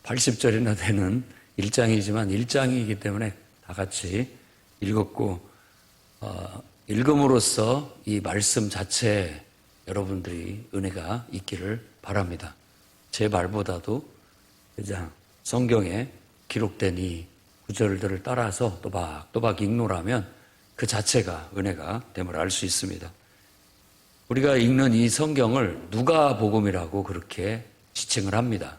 80절이나 되는 1장이지만 1장이기 때문에 다 같이 읽었고, 읽음으로써 이 말씀 자체에 여러분들이 은혜가 있기를 바랍니다. 제 말보다도 그냥 성경에 기록된 이 구절들을 따라서 또박또박 읽노라면 그 자체가 은혜가 됨을 알 수 있습니다. 우리가 읽는 이 성경을 누가복음이라고 그렇게 지칭을 합니다.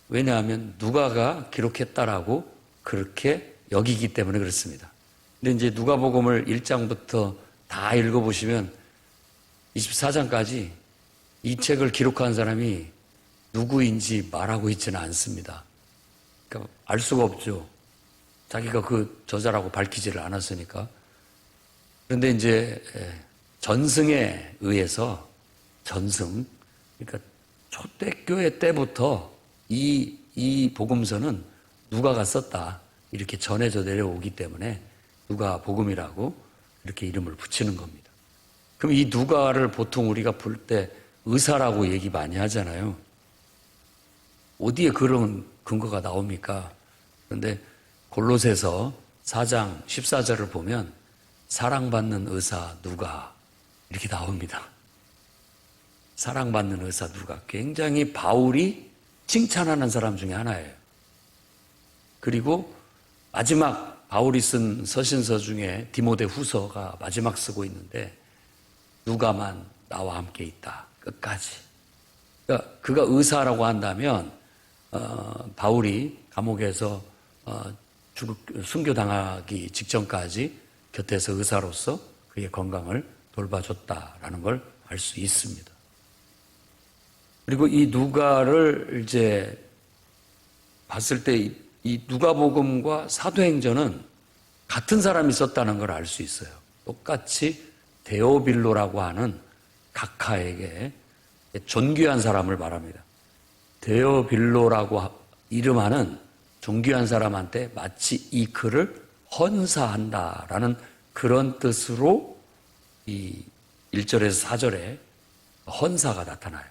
왜냐하면 누가가 기록했다라고 그렇게 여기기 때문에 그렇습니다. 근데 이제 누가복음을 1장부터 다 읽어보시면 24장까지 이 책을 기록한 사람이 누구인지 말하고 있지는 않습니다. 그러니까 알 수가 없죠. 자기가 그 저자라고 밝히지를 않았으니까. 그런데 이제 전승에 의해서 그러니까 초대교회 때부터 이 복음서는 누가가 썼다 이렇게 전해져 내려오기 때문에 누가복음이라고 이렇게 이름을 붙이는 겁니다. 그럼 이 누가를 보통 우리가 볼 때 의사라고 얘기 많이 하잖아요. 어디에 그런 근거가 나옵니까? 그런데 골로새서 4장 14절을 보면 사랑받는 의사 누가 이렇게 나옵니다. 사랑받는 의사 누가 굉장히 바울이 칭찬하는 사람 중에 하나예요. 그리고 마지막 바울이 쓴 서신서 중에 디모데 후서가 마지막 쓰고 있는데 누가만 나와 함께 있다. 끝까지. 그러니까 그가 의사라고 한다면 바울이 감옥에서 순교당하기 직전까지 곁에서 의사로서 그의 건강을 돌봐줬다라는 걸 알 수 있습니다. 그리고 이 누가를 이제 봤을 때 이 누가복음과 사도행전은 같은 사람이 썼다는 걸 알 수 있어요. 똑같이 데오빌로라고 하는 각하에게 존귀한 사람을 말합니다. 데오빌로라고 이름하는 존귀한 사람한테 마치 이 글을 헌사한다라는 그런 뜻으로 이 1절에서 4절에 헌사가 나타나요.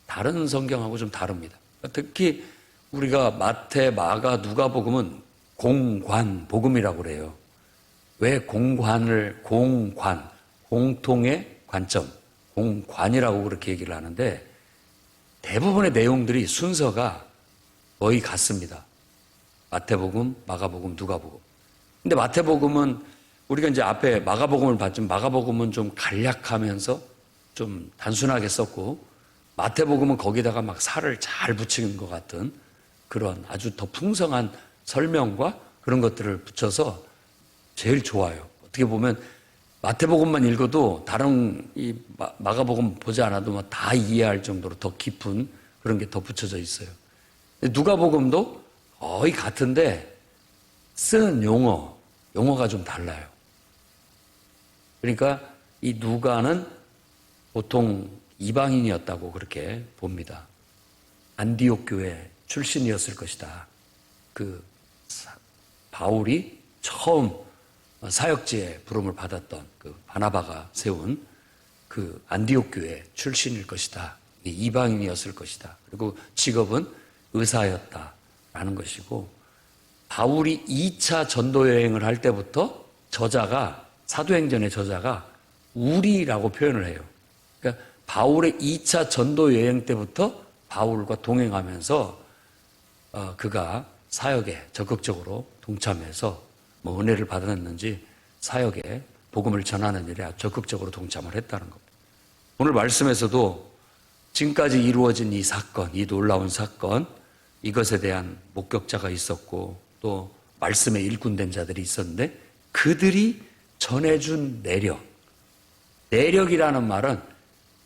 다른 성경하고 좀 다릅니다. 특히 우리가 마태, 마가, 누가복음은 공관복음이라고 그래요. 왜 공관을 공통의 관점, 공관이라고 그렇게 얘기를 하는데 대부분의 내용들이 순서가 거의 같습니다. 마태복음, 마가복음, 누가복음. 근데 마태복음은 우리가 이제 앞에 마가복음을 봤지만 마가복음은 좀 간략하면서 좀 단순하게 썼고 마태복음은 거기다가 막 살을 잘 붙이는 것 같은 그런 아주 더 풍성한 설명과 그런 것들을 붙여서 제일 좋아요. 어떻게 보면 마태복음만 읽어도 다른 이 마가복음 보지 않아도 다 이해할 정도로 더 깊은 그런 게 더 붙여져 있어요. 누가복음도 거의 같은데 쓰는 용어가 좀 달라요. 그러니까 이 누가는 보통 이방인이었다고 그렇게 봅니다. 안디옥 교회 출신이었을 것이다. 그 바울이 처음 사역지에 부름을 받았던 그 바나바가 세운 그 안디옥 교회 출신일 것이다. 이방인이었을 것이다. 그리고 직업은 의사였다라는 것이고 바울이 2차 전도 여행을 할 때부터 사도행전의 저자가 우리라고 표현을 해요. 그러니까 바울의 2차 전도 여행 때부터 바울과 동행하면서 그가 사역에 적극적으로 동참해서 은혜를 받았는지 사역에 복음을 전하는 일에 적극적으로 동참을 했다는 겁니다. 오늘 말씀에서도 지금까지 이루어진 이 사건, 이 놀라운 사건, 이것에 대한 목격자가 있었고 또 말씀에 일꾼된 자들이 있었는데 그들이 전해준 내력이라는 말은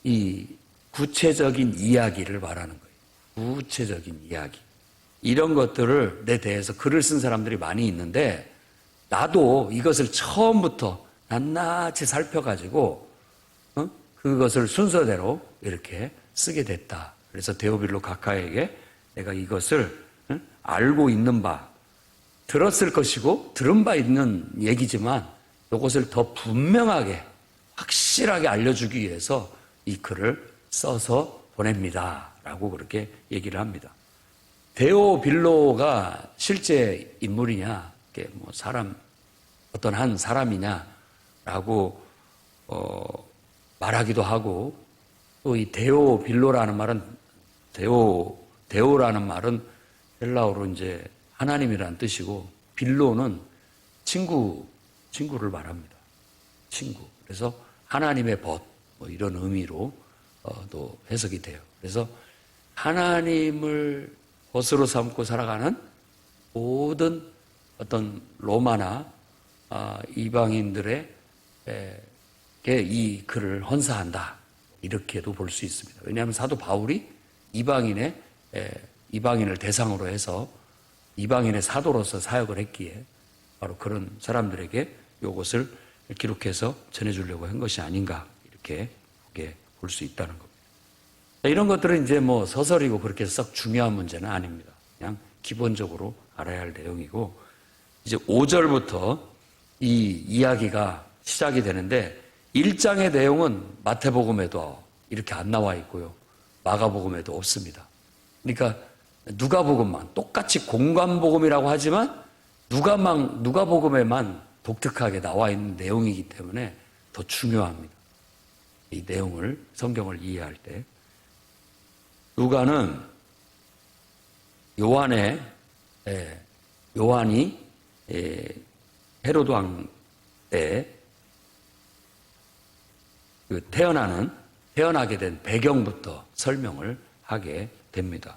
이 구체적인 이야기를 말하는 거예요. 구체적인 이야기. 이런 것들을 내 대해서 글을 쓴 사람들이 많이 있는데 나도 이것을 처음부터 낱낱이 살펴가지고 그것을 순서대로 이렇게 쓰게 됐다. 그래서 데오빌로 각하에게 내가 이것을 알고 있는 바, 들었을 것이고 들은 바 있는 얘기지만 이것을 더 분명하게 확실하게 알려주기 위해서 이 글을 써서 보냅니다. 라고 그렇게 얘기를 합니다. 데오빌로가 실제 인물이냐, 이게 뭐 어떤 한 사람이냐라고 말하기도 하고, 또 이 데오빌로라는 말은 데오라는 말은 헬라어로 이제 하나님이라는 뜻이고, 빌로는 친구를 말합니다. 친구. 그래서 하나님의 벗, 뭐 이런 의미로 또 해석이 돼요. 그래서 하나님을 벗으로 삼고 살아가는 모든 어떤 로마나 이방인들에게 이 글을 헌사한다. 이렇게도 볼 수 있습니다. 왜냐하면 사도 바울이 이방인을 대상으로 해서 이방인의 사도로서 사역을 했기에 바로 그런 사람들에게 이것을 기록해서 전해주려고 한 것이 아닌가 이렇게 볼 수 있다는 겁니다. 이런 것들은 이제 뭐 서설이고 그렇게 썩 중요한 문제는 아닙니다. 그냥 기본적으로 알아야 할 내용이고, 이제 5절부터 이 이야기가 시작이 되는데 1장의 내용은 마태복음에도 이렇게 안 나와 있고요. 마가복음에도 없습니다. 그러니까 누가복음만 똑같이 공관복음이라고 하지만 누가복음에만 독특하게 나와 있는 내용이기 때문에 더 중요합니다. 이 내용을, 성경을 이해할 때. 누가는 요한이 헤로드 왕 때 태어나게 된 배경부터 설명을 하게 됩니다.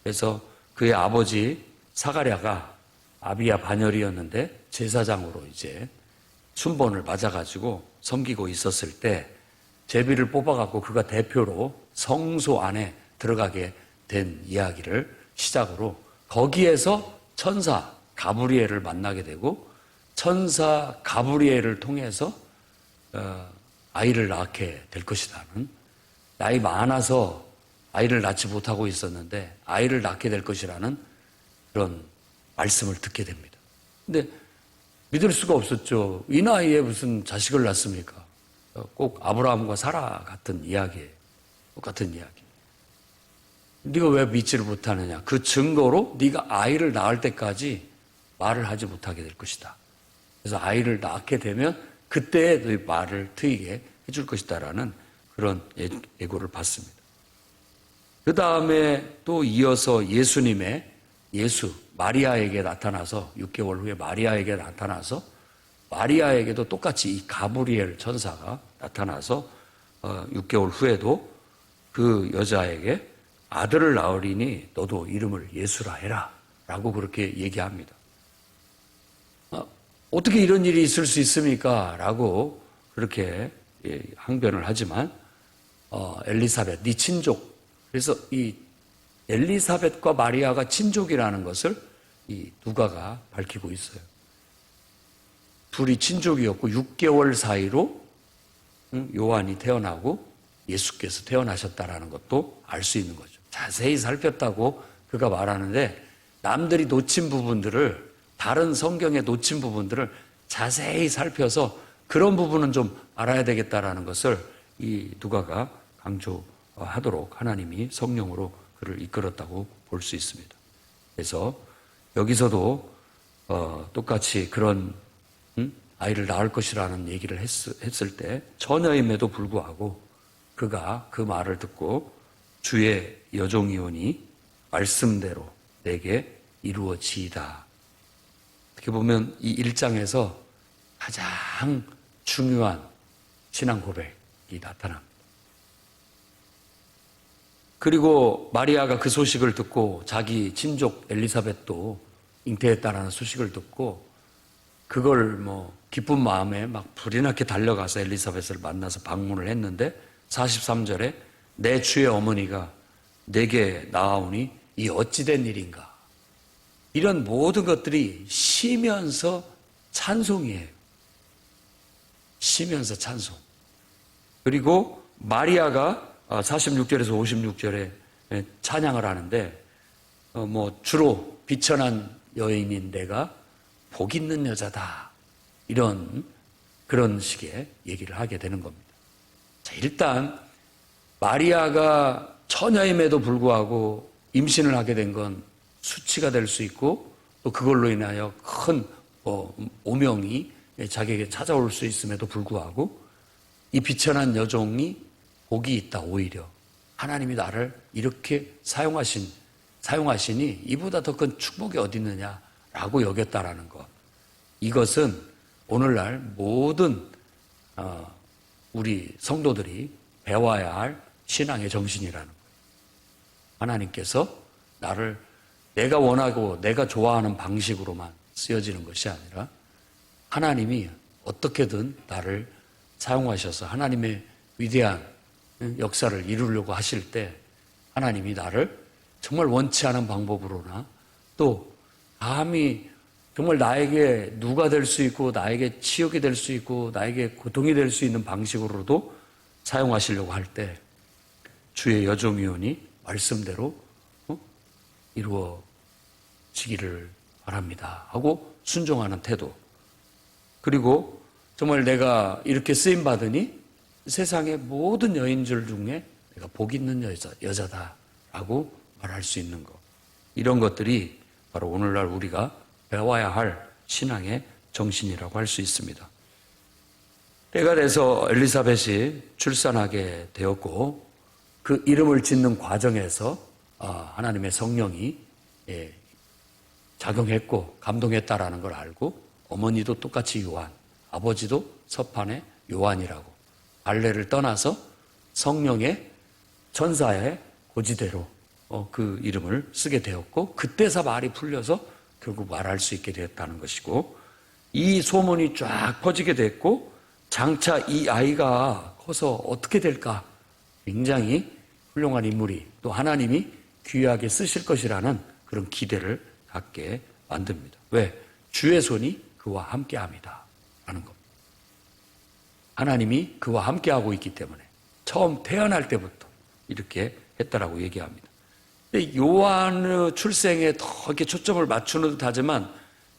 그래서 그의 아버지 사가랴가 아비야 반열이었는데 제사장으로 이제 순번을 맞아가지고 섬기고 있었을 때 제비를 뽑아갖고 그가 대표로 성소 안에 들어가게 된 이야기를 시작으로, 거기에서 천사 가브리엘을 만나게 되고 천사 가브리엘을 통해서 아이를 낳게 될 것이라는, 나이 많아서 아이를 낳지 못하고 있었는데 아이를 낳게 될 것이라는 그런 말씀을 듣게 됩니다. 근데 믿을 수가 없었죠. 이 나이에 무슨 자식을 낳습니까? 꼭 아브라함과 사라 같은 이야기예요. 똑같은 이야기. 네가 왜 믿지를 못하느냐? 그 증거로 네가 아이를 낳을 때까지 말을 하지 못하게 될 것이다. 그래서 아이를 낳게 되면 그때 너희 말을 트이게 해줄 것이다라는 그런 예고를 받습니다. 그 다음에 또 이어서 마리아에게 나타나서 6개월 후에 마리아에게 나타나서 마리아에게도 똑같이 이 가브리엘 천사가 나타나서 6개월 후에도 그 여자에게 아들을 낳으리니 너도 이름을 예수라 해라 라고 그렇게 얘기합니다. 어떻게 이런 일이 있을 수 있습니까? 라고 그렇게 항변을 하지만 엘리사벳, 네 친족. 그래서 이 엘리사벳과 마리아가 친족이라는 것을 이 누가가 밝히고 있어요. 둘이 친족이었고 6개월 사이로 요한이 태어나고 예수께서 태어나셨다라는 것도 알 수 있는 거죠. 자세히 살폈다고 그가 말하는데 남들이 놓친 부분들을, 다른 성경에 놓친 부분들을 자세히 살펴서 그런 부분은 좀 알아야 되겠다라는 것을 이 누가가 강조하도록 하나님이 성령으로 그를 이끌었다고 볼 수 있습니다. 그래서 여기서도 똑같이 그런 아이를 낳을 것이라는 얘기를 했을 때 처녀임에도 불구하고 그가 그 말을 듣고 주의 여종이오니 말씀대로 내게 이루어지이다. 어떻게 보면 이 1장에서 가장 중요한 신앙 고백이 나타납니다. 그리고 마리아가 그 소식을 듣고 자기 친족 엘리사벳도 잉태했다라는 소식을 듣고 그걸 기쁜 마음에 막 불이 나게 달려가서 엘리사벳을 만나서 방문을 했는데 43절에 내 주의 어머니가 내게 나아오니 이 어찌된 일인가. 이런 모든 것들이 쉬면서 찬송이에요. 쉬면서 찬송. 그리고 마리아가 46절에서 56절에 찬양을 하는데 주로 비천한 여인인 내가 복 있는 여자다. 그런 식의 얘기를 하게 되는 겁니다. 자, 일단 마리아가 처녀임에도 불구하고 임신을 하게 된 건 수치가 될 수 있고 또 그걸로 인하여 큰 오명이 자기에게 찾아올 수 있음에도 불구하고 이 비천한 여종이 복이 있다. 오히려 하나님이 나를 이렇게 사용하시니 이보다 더 큰 축복이 어디 있느냐라고 여겼다라는 것. 이것은 오늘날 모든 우리 성도들이 배워야 할 신앙의 정신이라는 거예요. 하나님께서 나를 내가 원하고 내가 좋아하는 방식으로만 쓰여지는 것이 아니라 하나님이 어떻게든 나를 사용하셔서 하나님의 위대한 역사를 이루려고 하실 때 하나님이 나를 정말 원치 않은 방법으로나 또 감히 정말 나에게 누가 될 수 있고 나에게 치욕이 될 수 있고 나에게 고통이 될 수 있는 방식으로도 사용하시려고 할 때 주의 여종이오니 말씀대로 이루어지기를 바랍니다 하고 순종하는 태도. 그리고 정말 내가 이렇게 쓰임받으니 세상의 모든 여인들 중에 내가 복 있는 여자다라고 말할 수 있는 것. 이런 것들이 바로 오늘날 우리가 배워야 할 신앙의 정신이라고 할 수 있습니다. 때가 돼서 엘리사벳이 출산하게 되었고 그 이름을 짓는 과정에서 하나님의 성령이 작용했고 감동했다라는 걸 알고 어머니도 똑같이 요한, 아버지도 서판의 요한이라고 발레를 떠나서 성령의 천사의 고지대로 그 이름을 쓰게 되었고 그때서 말이 풀려서 결국 말할 수 있게 되었다는 것이고 이 소문이 쫙 퍼지게 됐고 장차 이 아이가 커서 어떻게 될까 굉장히 훌륭한 인물이 또 하나님이 귀하게 쓰실 것이라는 그런 기대를 갖게 만듭니다. 왜? 주의 손이 그와 함께합니다 라는 겁니다. 하나님이 그와 함께하고 있기 때문에 처음 태어날 때부터 이렇게 했다라고 얘기합니다. 근데 요한의 출생에 더 이렇게 초점을 맞추는 듯 하지만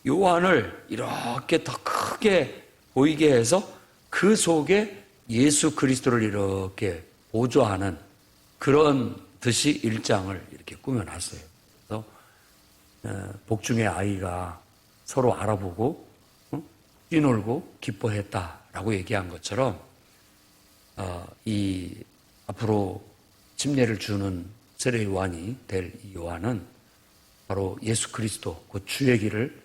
요한을 이렇게 더 크게 보이게 해서 그 속에 예수 그리스도를 이렇게 보좌하는 그런 듯이 1장을 이렇게 꾸며놨어요. 그래서 복중의 아이가 서로 알아보고 뛰놀고 기뻐했다라고 얘기한 것처럼 이 앞으로 침례를 주는 세례 요한이 될 이 요한은 바로 예수 그리스도 곧 주의 길을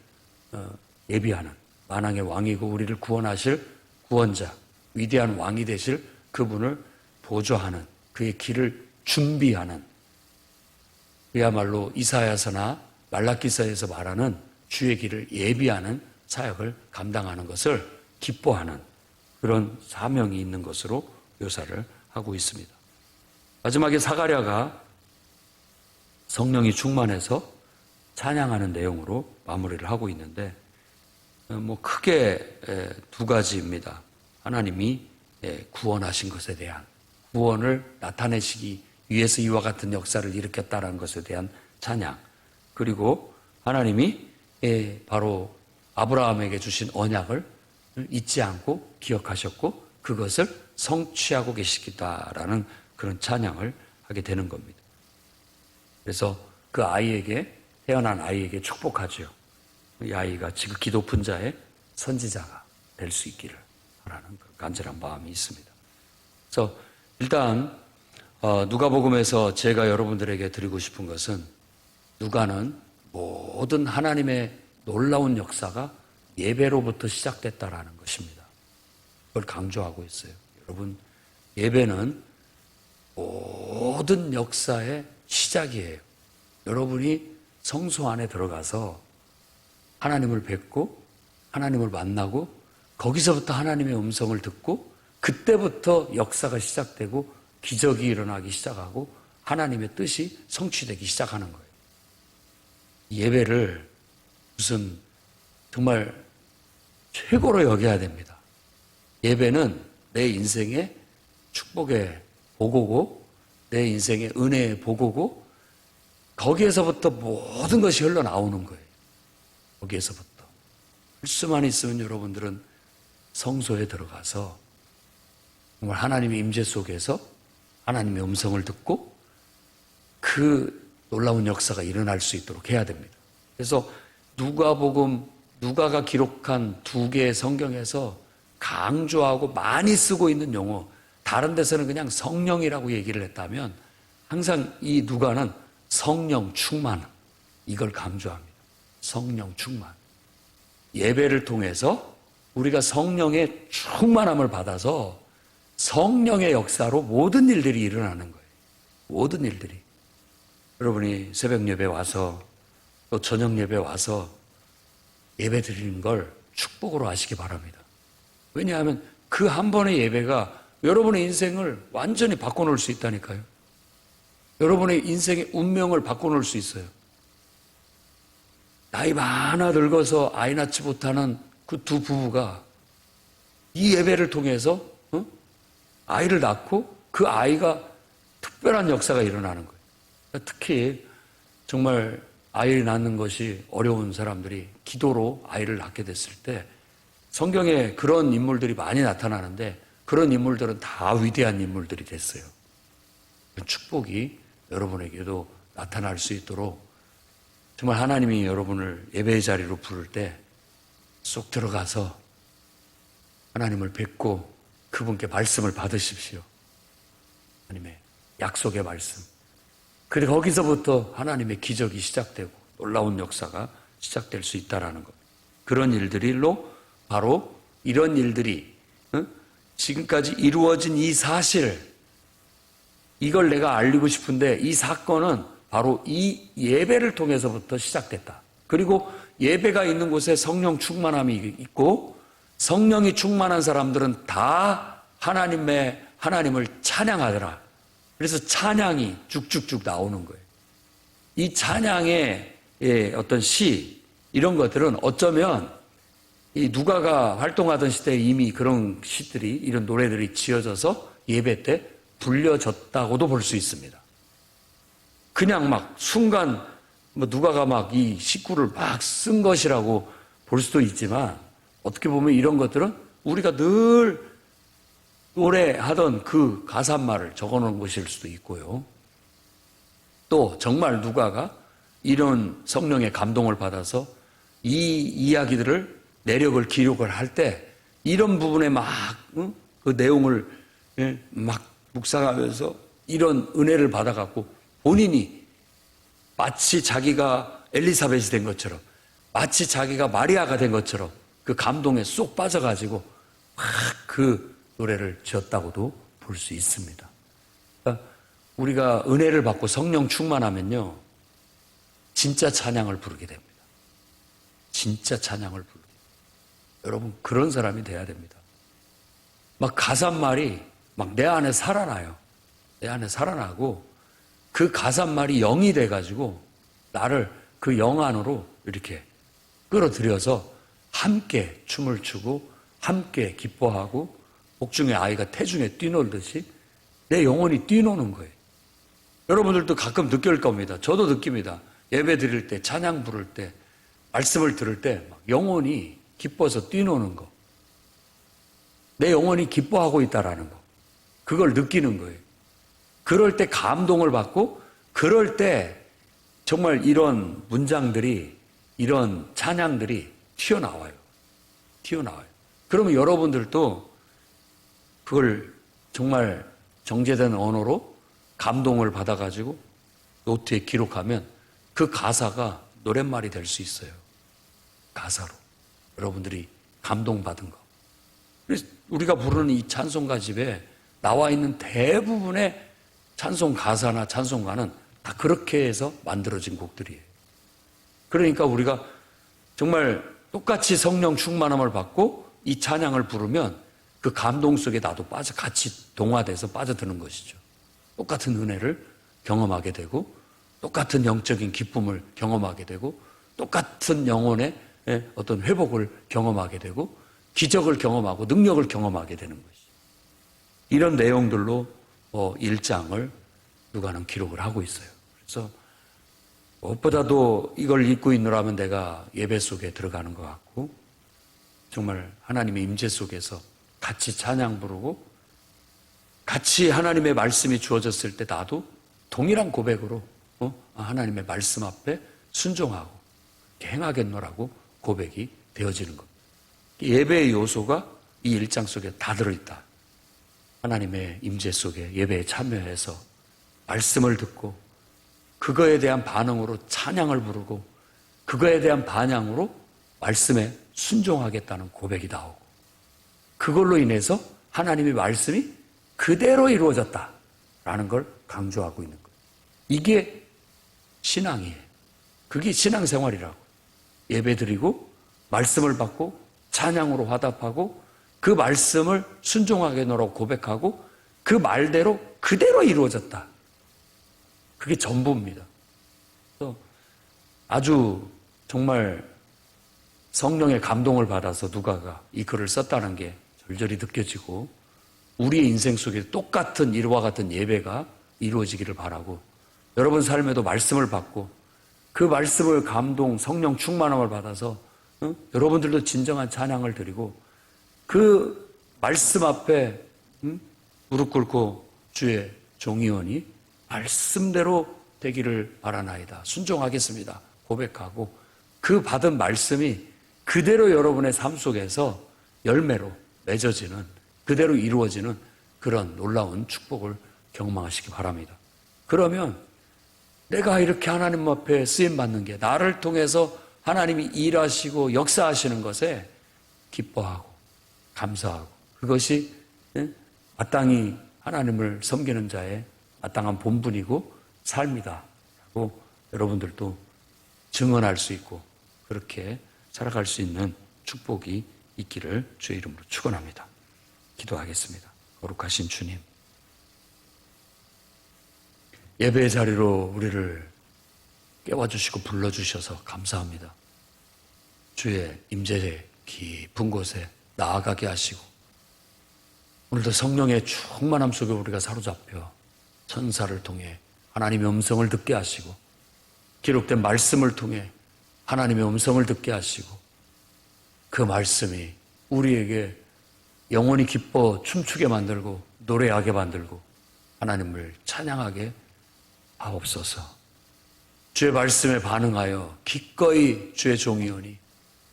예비하는 만왕의 왕이고 우리를 구원하실 구원자, 위대한 왕이 되실 그분을 보좌하는 그의 길을 준비하는 그야말로 이사야서나 말라기서에서 말하는 주의 길을 예비하는 사역을 감당하는 것을 기뻐하는 그런 사명이 있는 것으로 묘사를 하고 있습니다. 마지막에 사가랴가 성령이 충만해서 찬양하는 내용으로 마무리를 하고 있는데 크게 두 가지입니다. 하나님이 구원하신 것에 대한 구원을 나타내시기 위해서 이와 같은 역사를 일으켰다는 것에 대한 찬양, 그리고 하나님이 바로 아브라함에게 주신 언약을 잊지 않고 기억하셨고 그것을 성취하고 계시다라는 그런 찬양을 하게 되는 겁니다. 그래서 그 아이에게 태어난 아이에게 축복하죠. 이 아이가 지극히 높은 자의 선지자가 될 수 있기를 바라는 간절한 마음이 있습니다. 그래서 일단 누가복음에서 제가 여러분들에게 드리고 싶은 것은 누가는 모든 하나님의 놀라운 역사가 예배로부터 시작됐다라는 것입니다. 그걸 강조하고 있어요. 여러분, 예배는 모든 역사의 시작이에요. 여러분이 성소 안에 들어가서 하나님을 뵙고 하나님을 만나고 거기서부터 하나님의 음성을 듣고 그때부터 역사가 시작되고 기적이 일어나기 시작하고 하나님의 뜻이 성취되기 시작하는 거예요. 예배를 무슨 정말 최고로 여겨야 됩니다. 예배는 내 인생의 축복의 보고고 내 인생의 은혜의 보고고 거기에서부터 모든 것이 흘러나오는 거예요. 거기에서부터. 할 수만 있으면 여러분들은 성소에 들어가서 정말 하나님의 임재 속에서 하나님의 음성을 듣고 그 놀라운 역사가 일어날 수 있도록 해야 됩니다. 그래서 누가가 기록한 두 개의 성경에서 강조하고 많이 쓰고 있는 용어, 다른 데서는 그냥 성령이라고 얘기를 했다면 항상 이 누가는 성령 충만, 이걸 강조합니다. 성령 충만. 예배를 통해서 우리가 성령의 충만함을 받아서 성령의 역사로 모든 일들이 일어나는 거예요. 모든 일들이. 여러분이 새벽 예배 와서 또 저녁 예배 와서 예배 드리는 걸 축복으로 하시기 바랍니다. 왜냐하면 그 한 번의 예배가 여러분의 인생을 완전히 바꿔놓을 수 있다니까요. 여러분의 인생의 운명을 바꿔놓을 수 있어요. 나이 많아 늙어서 아이 낳지 못하는 그 두 부부가 이 예배를 통해서 아이를 낳고 그 아이가 특별한 역사가 일어나는 거예요. 특히 정말 아이를 낳는 것이 어려운 사람들이 기도로 아이를 낳게 됐을 때 성경에 그런 인물들이 많이 나타나는데 그런 인물들은 다 위대한 인물들이 됐어요. 축복이 여러분에게도 나타날 수 있도록 정말 하나님이 여러분을 예배의 자리로 부를 때 쏙 들어가서 하나님을 뵙고 그분께 말씀을 받으십시오. 하나님의 약속의 말씀. 그리고 거기서부터 하나님의 기적이 시작되고 놀라운 역사가 시작될 수 있다는 것. 그런 일들로 바로 이런 일들이 지금까지 이루어진 이 사실, 이걸 내가 알리고 싶은데 이 사건은 바로 이 예배를 통해서부터 시작됐다. 그리고 예배가 있는 곳에 성령 충만함이 있고 성령이 충만한 사람들은 다 하나님을 찬양하더라. 그래서 찬양이 쭉쭉쭉 나오는 거예요. 이 찬양의 어떤 시, 이런 것들은 어쩌면 이 누가가 활동하던 시대에 이미 그런 시들이, 이런 노래들이 지어져서 예배 때 불려졌다고도 볼 수 있습니다. 그냥 막 순간 누가가 막 이 식구를 막 쓴 것이라고 볼 수도 있지만 어떻게 보면 이런 것들은 우리가 늘 노래하던 그 가사말을 적어놓은 것일 수도 있고요. 또 정말 누가가 이런 성령의 감동을 받아서 이 이야기들을 내력을 기록을 할 때 이런 부분에 막 그 내용을 막 묵상하면서 이런 은혜를 받아갖고 본인이 마치 자기가 엘리사벳이 된 것처럼, 마치 자기가 마리아가 된 것처럼 그 감동에 쏙 빠져가지고 막 그 노래를 지었다고도 볼 수 있습니다. 그러니까 우리가 은혜를 받고 성령 충만하면요, 진짜 찬양을 부르게 됩니다. 진짜 찬양을 부르게 됩니다. 여러분, 그런 사람이 돼야 됩니다. 막 가사말이 막 내 안에 살아나요. 내 안에 살아나고 그 가사말이 영이 돼가지고 나를 그 영 안으로 이렇게 끌어들여서 함께 춤을 추고 함께 기뻐하고 복중의 아이가 태중에 뛰놀듯이 내 영혼이 뛰노는 거예요. 여러분들도 가끔 느낄 겁니다. 저도 느낍니다. 예배 드릴 때, 찬양 부를 때, 말씀을 들을 때 막 영혼이 기뻐서 뛰노는 거. 내 영혼이 기뻐하고 있다라는 거. 그걸 느끼는 거예요. 그럴 때 감동을 받고, 그럴 때 정말 이런 문장들이, 이런 찬양들이 튀어나와요. 튀어나와요. 그러면 여러분들도 그걸 정말 정제된 언어로 감동을 받아가지고 노트에 기록하면 그 가사가 노랫말이 될 수 있어요. 가사로. 여러분들이 감동받은 거. 그래서 우리가 부르는 이 찬송가 집에 나와 있는 대부분의 찬송 가사나 찬송가는 다 그렇게 해서 만들어진 곡들이에요. 그러니까 우리가 정말 똑같이 성령 충만함을 받고 이 찬양을 부르면 그 감동 속에 나도 같이 동화돼서 빠져드는 것이죠. 똑같은 은혜를 경험하게 되고 똑같은 영적인 기쁨을 경험하게 되고 똑같은 영혼의 어떤 회복을 경험하게 되고 기적을 경험하고 능력을 경험하게 되는 것이죠. 이런 내용들로 1장을 누가는 기록을 하고 있어요. 그래서 무엇보다도 이걸 읽고 있느라면 내가 예배 속에 들어가는 것 같고 정말 하나님의 임재 속에서 같이 찬양 부르고 같이 하나님의 말씀이 주어졌을 때 나도 동일한 고백으로 하나님의 말씀 앞에 순종하고 행하겠노라고 고백이 되어지는 것. 예배의 요소가 이 1장 속에 다 들어있다. 하나님의 임재 속에 예배에 참여해서 말씀을 듣고 그거에 대한 반응으로 찬양을 부르고 그거에 대한 반향으로 말씀에 순종하겠다는 고백이 나오고 그걸로 인해서 하나님의 말씀이 그대로 이루어졌다라는 걸 강조하고 있는 거예요. 이게 신앙이에요. 그게 신앙생활이라고. 예배드리고 말씀을 받고 찬양으로 화답하고 그 말씀을 순종하겠노라고 고백하고 그 말대로 그대로 이루어졌다. 그게 전부입니다. 그래서 아주 정말 성령의 감동을 받아서 누가가 이 글을 썼다는 게 절절히 느껴지고 우리의 인생 속에 똑같은 이와 같은 예배가 이루어지기를 바라고 여러분 삶에도 말씀을 받고 그 말씀을 감동, 성령 충만함을 받아서 여러분들도 진정한 찬양을 드리고 그 말씀 앞에 무릎 꿇고 주의 종이오니 말씀대로 되기를 바라나이다. 순종하겠습니다. 고백하고 그 받은 말씀이 그대로 여러분의 삶 속에서 열매로 맺어지는 그대로 이루어지는 그런 놀라운 축복을 경험하시기 바랍니다. 그러면 내가 이렇게 하나님 앞에 쓰임받는 게 나를 통해서 하나님이 일하시고 역사하시는 것에 기뻐하고 감사하고 그것이 마땅히 하나님을 섬기는 자의 마땅한 본분이고 삶이다 라고 여러분들도 증언할 수 있고 그렇게 살아갈 수 있는 축복이 있기를 주의 이름으로 축원합니다. 기도하겠습니다. 거룩하신 주님, 예배의 자리로 우리를 깨워주시고 불러주셔서 감사합니다. 주의 임재의 깊은 곳에 나아가게 하시고 오늘도 성령의 충만함 속에 우리가 사로잡혀 천사를 통해 하나님의 음성을 듣게 하시고 기록된 말씀을 통해 하나님의 음성을 듣게 하시고 그 말씀이 우리에게 영원히 기뻐 춤추게 만들고 노래하게 만들고 하나님을 찬양하게 하옵소서. 주의 말씀에 반응하여 기꺼이 주의 종이오니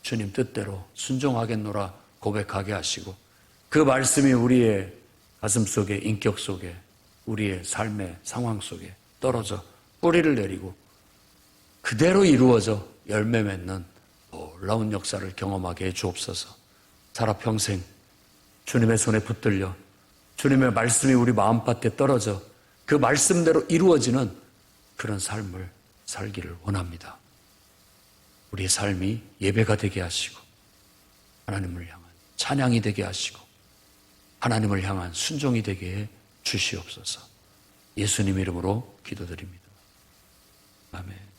주님 뜻대로 순종하겠노라 고백하게 하시고 그 말씀이 우리의 가슴 속에 인격 속에 우리의 삶의 상황 속에 떨어져 뿌리를 내리고 그대로 이루어져 열매 맺는 놀라운 역사를 경험하게 해 주옵소서. 살아 평생 주님의 손에 붙들려 주님의 말씀이 우리 마음밭에 떨어져 그 말씀대로 이루어지는 그런 삶을 살기를 원합니다. 우리의 삶이 예배가 되게 하시고 하나님을 향한 찬양이 되게 하시고 하나님을 향한 순종이 되게 해 주시옵소서. 예수님 이름으로 기도드립니다. 아멘.